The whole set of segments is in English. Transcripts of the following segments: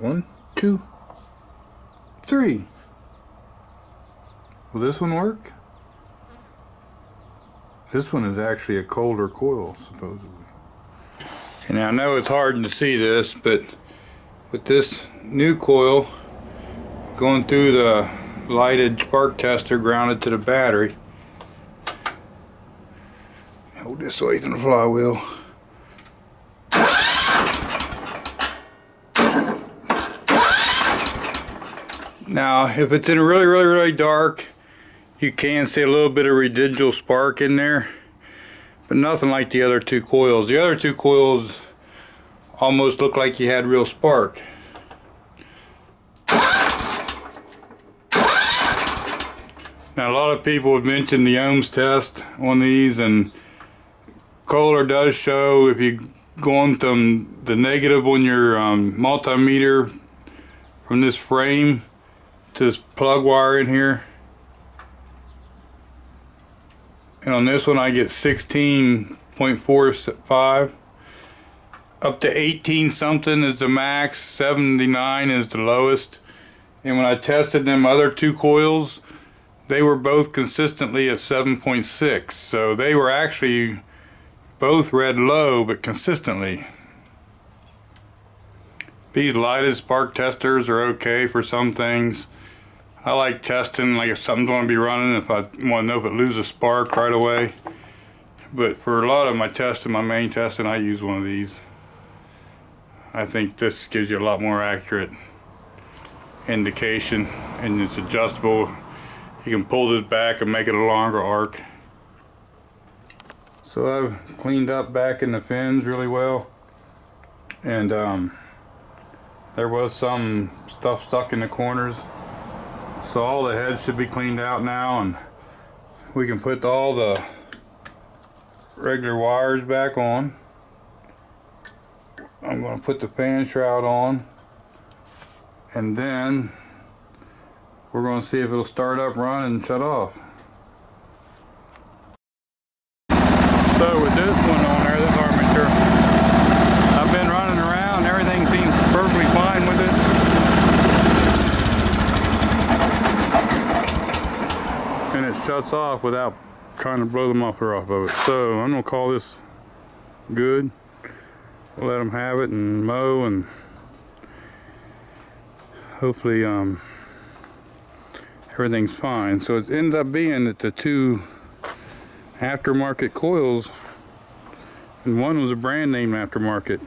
1, 2, 3. Will this one work? This one is actually a Kohler coil, supposedly. Okay, now I know it's hard to see this, but with this new coil going through the lighted spark tester grounded to the battery. Hold this away from the flywheel. Now, if it's in really dark, you can see a little bit of residual spark in there, but nothing like the other two coils. The other two coils almost look like you had real spark. Now, a lot of people have mentioned the ohms test on these, and Kohler does show if you go on the negative on your multimeter from this frame to this plug wire in here, and on this one I get 16.45, up to 18 something is the max, 79 is the lowest. And when I tested them other two coils, they were both consistently at 7.6, so they were actually both read low but consistently. These lighted spark testers are okay for some things. I like testing, like if something's going to be running, if I want to know if it loses spark right away. But for a lot of my testing, my main testing, I use one of these. I think this gives you a lot more accurate indication, and it's adjustable. You can pull this back and make it a longer arc. So I've cleaned up back in the fins really well, and there was some stuff stuck in the corners. So all the heads should be cleaned out now, and we can put all the regular wires back on. I'm going to put the fan shroud on, and then we're going to see if it'll start up, run, and shut off. So with this one on there, this armature, I've been running around, everything seems perfectly fine with it. And it shuts off without trying to blow the muffler off of it. So I'm going to call this good. We'll let them have it and mow, and hopefully everything's fine. So it ends up being that the two aftermarket coils, and one was a brand name aftermarket,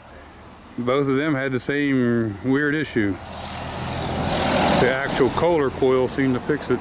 both of them had the same weird issue. The actual Kohler coil seemed to fix it.